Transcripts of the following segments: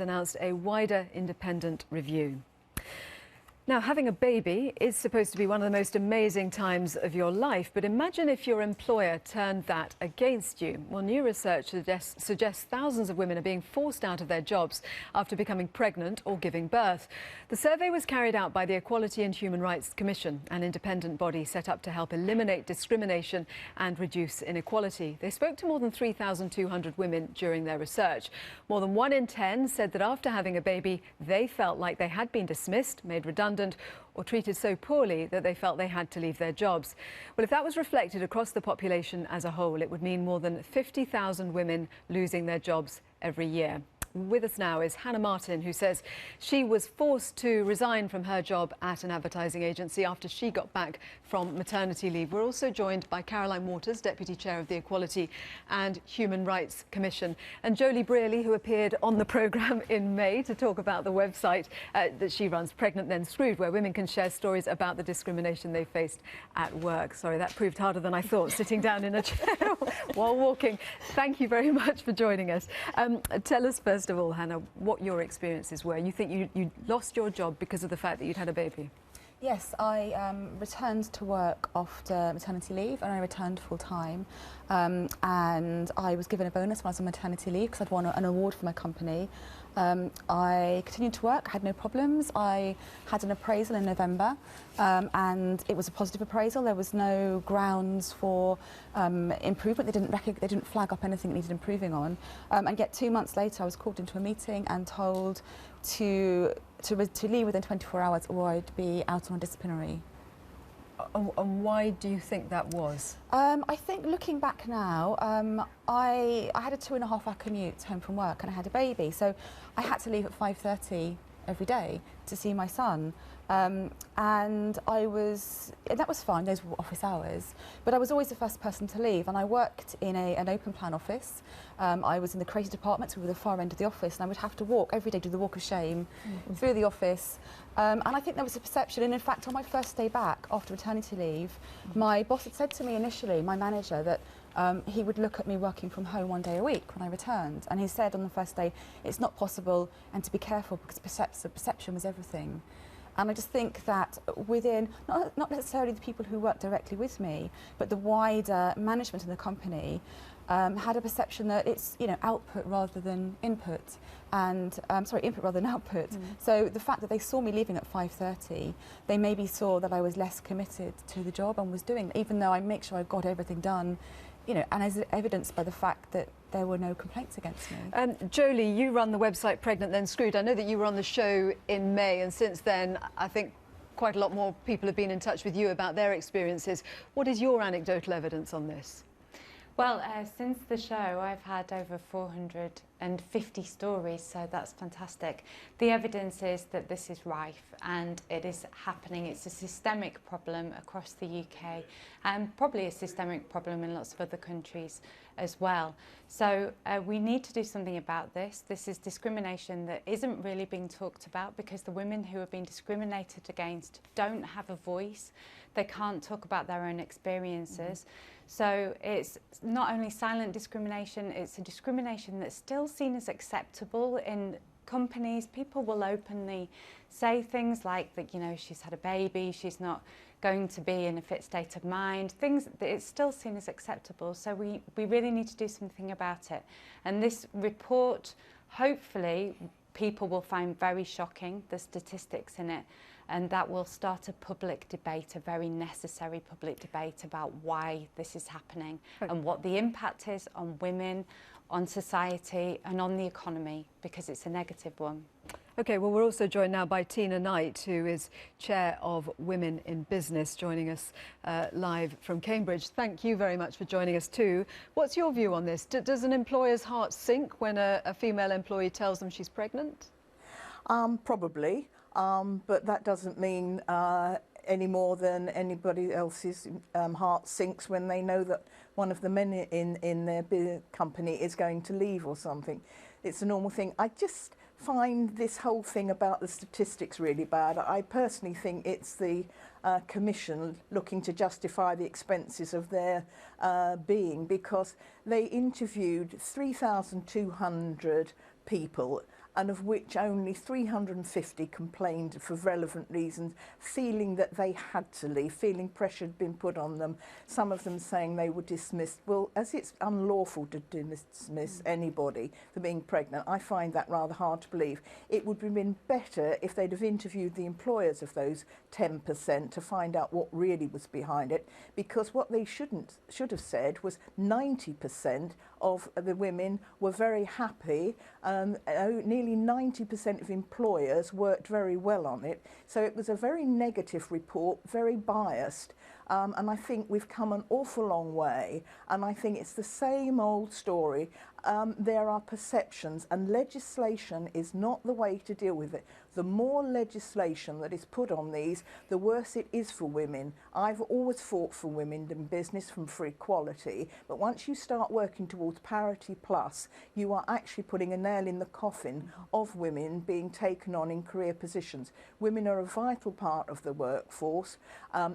Announced a wider independent review. Now, having a baby is supposed to be one of the most amazing times of your life, but imagine if your employer turned that against you. Well, new research suggests thousands of women are being forced out of their jobs after becoming pregnant or giving birth. The survey was carried out by the Equality and Human Rights Commission, an independent body set up to help eliminate discrimination and reduce inequality. They spoke to more than 3,200 women during their research. More than 1 in 10 said that after having a baby, they felt like they had been dismissed, made redundant, or treated so poorly that they felt they had to leave their jobs. Well, if that was reflected across the population as a whole, it would mean more than 50,000 women losing their jobs every year. With us now is Hannah Martin, who says she was forced to resign from her job at an advertising agency after she got back from maternity leave. We're also joined by Caroline Waters, Deputy Chair of the Equality and Human Rights Commission, and Jolie Brearley, who appeared on the programme in May to talk about the website that she runs, Pregnant Then Screwed, where women can share stories about the discrimination they faced at work. Sorry, that proved harder than I thought, sitting down in a chair while walking. Thank you very much for joining us. Tell us first of all, Hannah, what your experiences were. You think you lost your job because of the fact that you'd had a baby? Yes, I returned to work after maternity leave, and I returned full-time, and I was given a bonus when I was on maternity leave because I'd won an award for my company. I continued to work, I had no problems. I had an appraisal in November, and it was a positive appraisal. There was no grounds for improvement. They didn't flag up anything that needed improving on. And yet 2 months later I was called into a meeting and told to leave within 24 hours or I'd be out on a disciplinary. And why do you think that was? I think looking back now, I had a 2.5-hour commute home from work and I had a baby, so I had to leave at 5:30 every day to see my son, and that was fine, those were office hours, but I was always the first person to leave, and I worked in an open plan office. I was in the creative department, so we were the far end of the office, and I would have to walk every day, do the walk of shame through the office, and I think there was a perception, and in fact on my first day back after maternity leave, my boss had said to me initially, my manager, that he would look at me working from home 1 day a week when I returned, and he said on the first day, it's not possible, and to be careful because perception was everything. And I just think that within, not necessarily the people who work directly with me, but the wider management in the company had a perception that it's, you know, output rather than input, and input rather than output. So the fact that they saw me leaving at 5:30, they maybe saw that I was less committed to the job and was doing, even though I make sure I got everything done, you know, and as evidenced by the fact that there were no complaints against me. Jolie, you run the website Pregnant Then Screwed. I know that you were on the show in May, and since then I think quite a lot more people have been in touch with you about their experiences. What is your anecdotal evidence on this? Well, since the show, I've had over 450 stories, so that's fantastic. The evidence is that this is rife and it is happening. It's a systemic problem across the UK and probably a systemic problem in lots of other countries as well. So we need to do something about this. This is discrimination that isn't really being talked about because the women who are being discriminated against don't have a voice. They can't talk about their own experiences. So it's not only silent discrimination, it's a discrimination that's still seen as acceptable in companies. People will openly say things like that, you know, she's had a baby, she's not going to be in a fit state of mind, things that it's still seen as acceptable. So we really need to do something about it. And this report, hopefully, people will find very shocking, the statistics in it, and that will start a public debate, a very necessary public debate about why this is happening and what the impact is on women, on society and on the economy, because it's a negative one. OK, well, we're also joined now by Tina Knight, who is Chair of Women in Business, joining us live from Cambridge. Thank you very much for joining us too. What's your view on this? Does an employer's heart sink when a female employee tells them she's pregnant? Probably, but that doesn't mean any more than anybody else's heart sinks when they know that one of the men in their company is going to leave or something. It's a normal thing. I just find this whole thing about the statistics really bad. I personally think it's the Commission looking to justify the expenses of their being, because they interviewed 3,200 people and of which only 350 complained for relevant reasons, feeling that they had to leave, feeling pressure had been put on them, some of them saying they were dismissed. Well, as it's unlawful to dismiss anybody for being pregnant, I find that rather hard to believe. It would have been better if they'd have interviewed the employers of those 10% to find out what really was behind it, because what they should have said was 90% of the women were very happy. Nearly 90% of employers worked very well on it. So it was a very negative report, very biased. And I think we've come an awful long way, and I think it's the same old story. There are perceptions, and legislation is not the way to deal with it. The more legislation that is put on these, the worse it is for women. I've always fought for women in business for equality, but once you start working towards parity plus, you are actually putting a nail in the coffin of women being taken on in career positions. Women are a vital part of the workforce.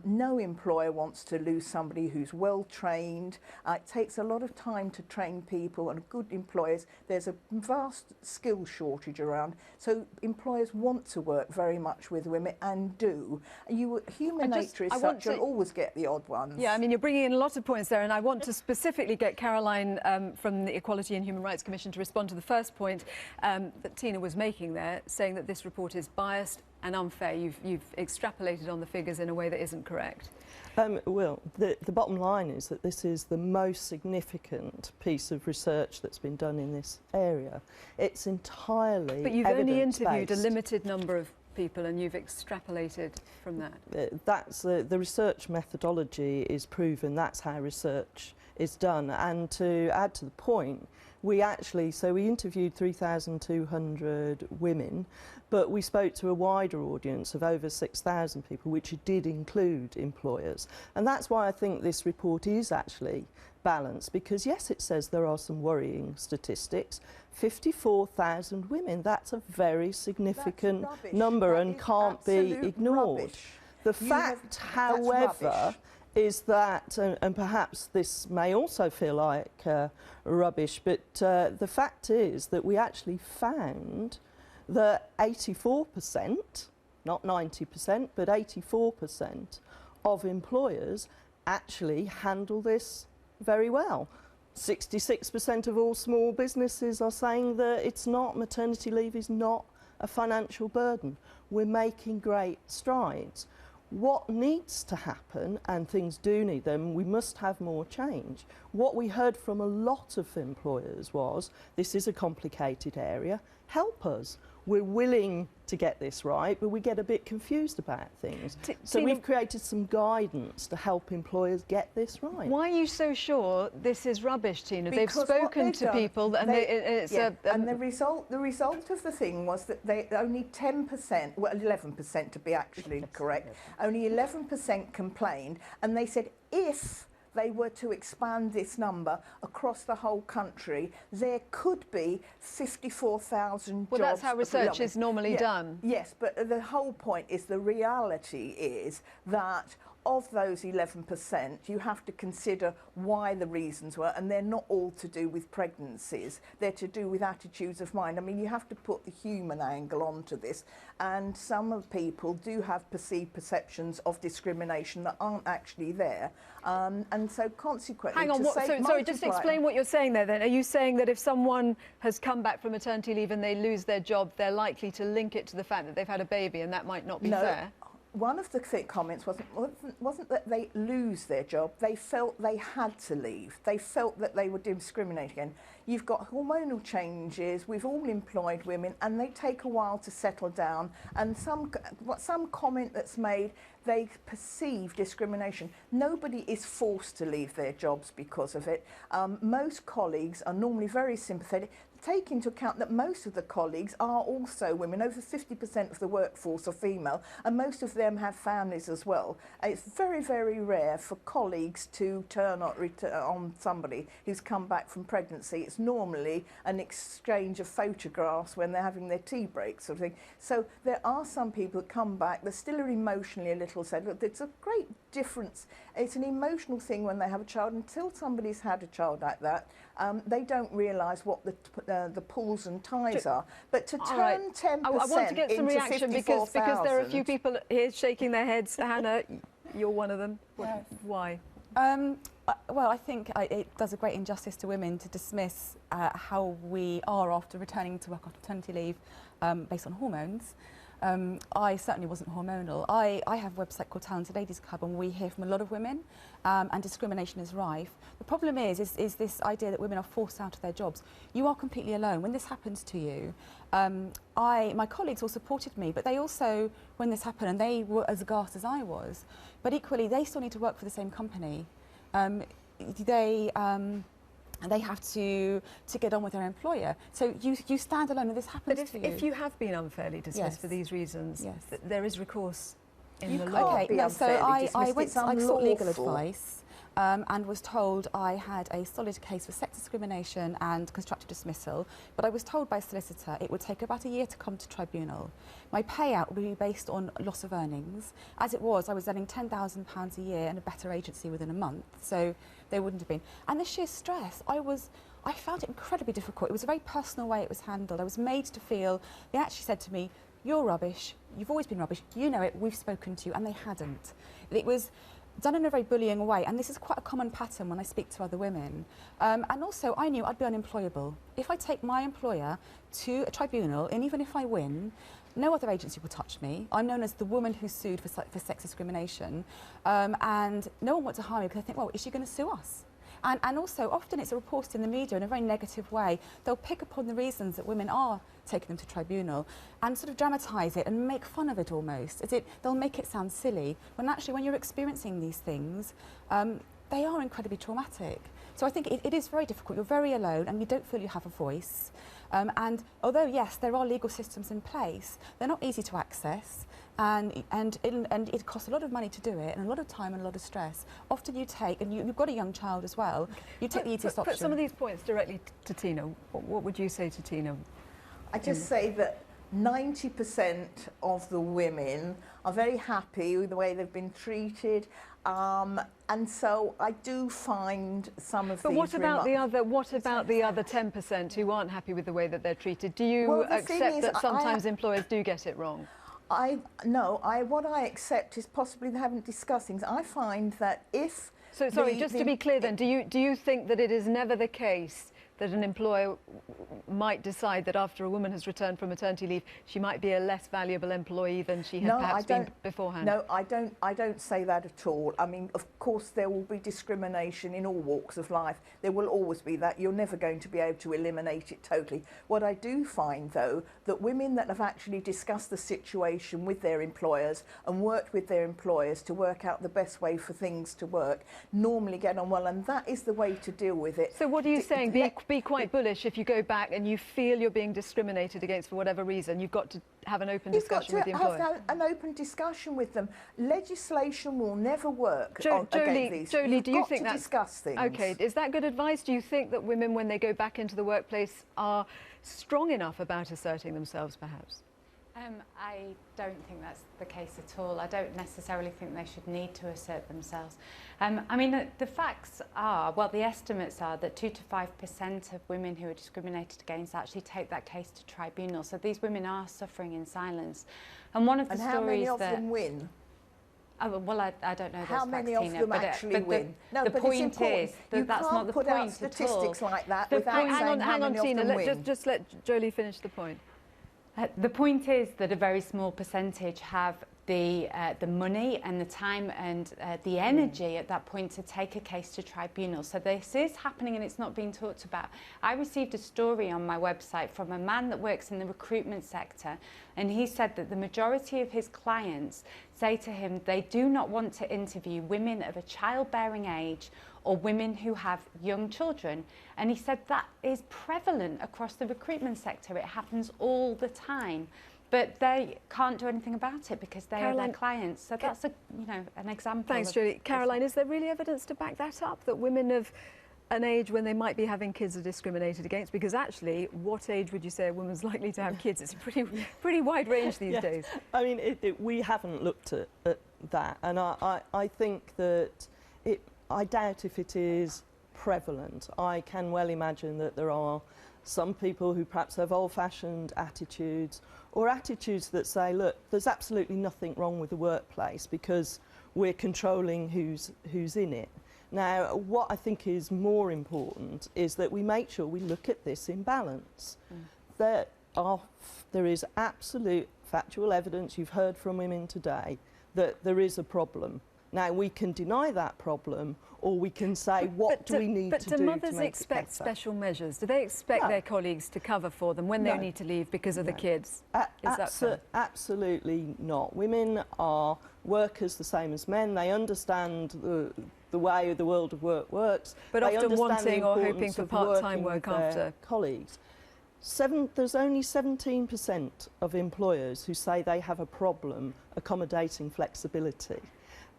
No employer wants to lose somebody who's well trained. It takes a lot of time to train people, and good employers, there's a vast skill shortage around, so employers want to work very much with women and do. Human nature is such, you'll always get the odd ones. Yeah, I mean, you're bringing in a lot of points there, and I want to specifically get Caroline from the Equality and Human Rights Commission to respond to the first point that Tina was making there, saying that this report is biased and unfair. You've extrapolated on the figures in a way that isn't correct. Well, the bottom line is that this is the most significant piece of research that's been done in this area. It's entirely But you've only interviewed a evidence-based. limited number of people, and you've extrapolated from that. That's the research methodology is proven. That's how research is done. And to add to the point, we interviewed 3,200 women, but we spoke to a wider audience of over 6,000 people, which did include employers. And that's why I think this report is actually balanced, because yes, it says there are some worrying statistics. 54,000 women, that's a very significant number and can't be ignored. Rubbish. The fact, however, is that, and perhaps this may also feel like rubbish, but the fact is that we actually found that 84%, not 90%, but 84% of employers actually handle this very well. 66% of all small businesses are saying that maternity leave is not a financial burden. We're making great strides. What needs to happen, and things do need them, we must have more change. What we heard from a lot of employers was, this is a complicated area, help us. We're willing to get this right, but we get a bit confused about things. So we've created some guidance to help employers get this right. Why are you so sure this is rubbish, Tina? Because they've spoken to people, and and the result of the thing was that they only 10%, well 11% to be actually correct, only 11% complained, and they said if they were to expand this number across the whole country, there could be 54,000 jobs. Well, that's how research is normally done. Yes, but the whole point is, the reality is that of those 11%, you have to consider why the reasons were, and they're not all to do with pregnancies. They're to do with attitudes of mind. I mean, you have to put the human angle onto this, and some of people do have perceived perceptions of discrimination that aren't actually there. And so consequently... Hang on, sorry, just explain what you're saying there then. Are you saying that if someone has come back from maternity leave and they lose their job, they're likely to link it to the fact that they've had a baby, and that might not be fair? One of the comments wasn't that they lose their job, they felt they had to leave. They felt that they were discriminated against. You've got hormonal changes, we've all employed women, and they take a while to settle down, and some comment that's made, they perceive discrimination. Nobody is forced to leave their jobs because of it. Most colleagues are normally very sympathetic. Take into account that most of the colleagues are also women. Over 50% of the workforce are female, and most of them have families as well. It's very, very rare for colleagues to turn on somebody who's come back from pregnancy. It's normally an exchange of photographs when they're having their tea break, sort of thing. So there are some people that come back that still are emotionally a little sad. Look, it's a great difference. It's an emotional thing when they have a child. Until somebody's had a child like that, they don't realise what the pulls and ties are. But to turn 10% I want to get some into reaction because there are a few people here shaking their heads. Hannah, you're one of them. Yes. Why? Well, I think it does a great injustice to women to dismiss how we are after returning to work after maternity leave based on hormones. I certainly wasn't hormonal. I have a website called Talented Ladies Club, and we hear from a lot of women, and discrimination is rife. The problem is this idea that women are forced out of their jobs. You are completely alone. When this happens to you, my colleagues all supported me, but they also, when this happened, and they were as aghast as I was, but equally they still need to work for the same company. They have to get on with their employer. So you stand alone and this happens to you. But if you have been unfairly dismissed for these reasons, there is recourse in the law. Okay, no, so I sought legal advice and was told I had a solid case for sex discrimination and constructive dismissal, but I was told by a solicitor it would take about a year to come to tribunal. My payout would be based on loss of earnings. As it was, I was earning £10,000 a year in a better agency within a month, so they wouldn't have been. And the sheer stress, I found it incredibly difficult. It was a very personal way it was handled. I was made to feel, they actually said to me, "You're rubbish, you've always been rubbish, you know it, we've spoken to you," and they hadn't. It was done in a very bullying way, and this is quite a common pattern when I speak to other women. And also, I knew I'd be unemployable. If I take my employer to a tribunal, and even if I win, no other agency will touch me. I'm known as the woman who sued for sex discrimination, and no one wants to hire me because they think, well, is she going to sue us? And also, often it's reported in the media in a very negative way. They'll pick upon the reasons that women are taking them to tribunal and sort of dramatise it and make fun of it almost. They'll make it sound silly, when actually when you're experiencing these things, they are incredibly traumatic. So I think it is very difficult. You're very alone and you don't feel you have a voice. And although, yes, there are legal systems in place, they're not easy to access. And it costs a lot of money to do it, and a lot of time and a lot of stress. Often you take, and you've got a young child as well, you take the easiest option. Put some of these points directly to Tina. What would you say to Tina? I just say that 90% of the women are very happy with the way they've been treated, and so I do find some of these. But what about the other 10% who aren't happy with the way that they're treated? Do you accept that sometimes employers do get it wrong? What I accept is possibly they haven't discussed things. I find that if... So, sorry, just to be clear then, do you think that it is never the case that an employer might decide that after a woman has returned from maternity leave, she might be a less valuable employee than she had perhaps been beforehand? No, I don't say that at all. I mean, of course, there will be discrimination in all walks of life. There will always be that. You're never going to be able to eliminate it totally. What I do find, though, that women that have actually discussed the situation with their employers and worked with their employers to work out the best way for things to work normally get on well, and that is the way to deal with it. So what are you saying? Be quite bullish if you go back and you feel you're being discriminated against for whatever reason. You've got to have an open discussion with the employer. You've got to have an open discussion with them. Legislation will never work against these. Jolie, do you think to discuss things? Okay, is that good advice? Do you think that women, when they go back into the workplace, are strong enough about asserting themselves, perhaps? I don't think that's the case at all. I don't necessarily think they should need to assert themselves. I mean, the facts are, well, the estimates are that 2 to 5% of women who are discriminated against actually take that case to tribunal. So these women are suffering in silence. And one of the stories how many of them win? Well, I don't know those how many facts, of Tina, them actually win? The point is that that's not the point at all. You can't put out statistics like that without saying how many of them win. Just let Jolie finish the point. The point is that a very small percentage have the money and the time and the energy at that point to take a case to tribunal. So this is happening and it's not being talked about. I received a story on my website from a man that works in the recruitment sector, and he said that the majority of his clients say to him they do not want to interview women of a childbearing age or women who have young children. And he said that is prevalent across the recruitment sector. It happens all the time. But they can't do anything about it because they are their clients. So that's an example. Thanks, Julie. Caroline, is there really evidence to back that up, that women of an age when they might be having kids are discriminated against? Because actually, what age would you say a woman's likely to have kids? It's a pretty wide range these days. I mean, we haven't looked at that, and I think that I doubt if it is prevalent. I can well imagine that there are some people who perhaps have old-fashioned attitudes, or attitudes that say, look, there's absolutely nothing wrong with the workplace because we're controlling who's in it. Now, what I think is more important is that we make sure we look at this in balance. There is absolute factual evidence, you've heard from women today, that there is a problem. Now, we can deny that problem, or we can say, what do we need to do to make it better? But do mothers expect special measures? Do they expect their colleagues to cover for them when they need to leave because of the kids? Is that fair? Absolutely not. Women are workers the same as men. They understand the way the world of work works. But they often wanting or hoping importance for of part-time working work with their after. colleagues. There's only 17% of employers who say they have a problem accommodating flexibility.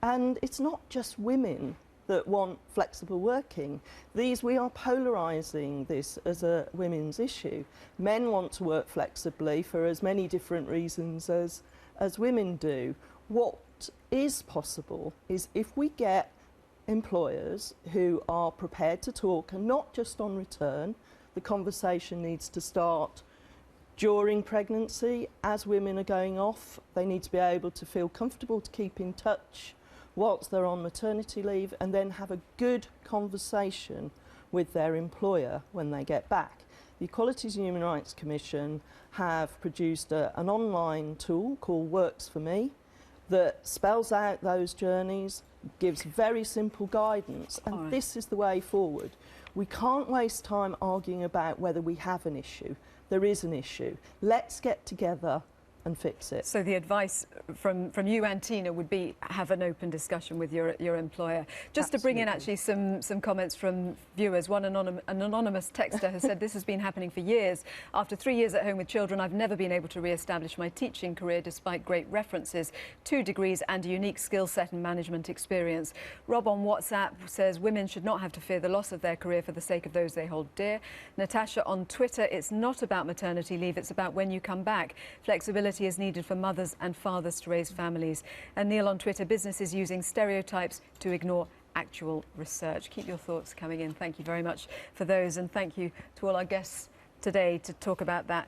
And it's not just women that want flexible working. We are polarising this as a women's issue. Men want to work flexibly for as many different reasons as women do. What is possible is if we get employers who are prepared to talk, and not just on return. The conversation needs to start during pregnancy. As women are going off, they need to be able to feel comfortable to keep in touch whilst they're on maternity leave, and then have a good conversation with their employer when they get back. The Equalities and Human Rights Commission have produced an online tool called Works for Me that spells out those journeys, gives very simple guidance, and this is the way forward. We can't waste time arguing about whether we have an issue. There is an issue. Let's get together and fix it. So the advice from you and Tina would be have an open discussion with your employer. Just to bring in actually some comments from viewers. An anonymous texter has said, this has been happening for years. After 3 years at home with children, I've never been able to re-establish my teaching career despite great references, 2 degrees and a unique skill set and management experience. Rob on WhatsApp says women should not have to fear the loss of their career for the sake of those they hold dear. Natasha on Twitter, it's not about maternity leave, it's about when you come back. Flexibility is needed for mothers and fathers to raise families. And Neil on Twitter, business is using stereotypes to ignore actual research. Keep your thoughts coming in. Thank you very much for those, and thank you to all our guests today to talk about that.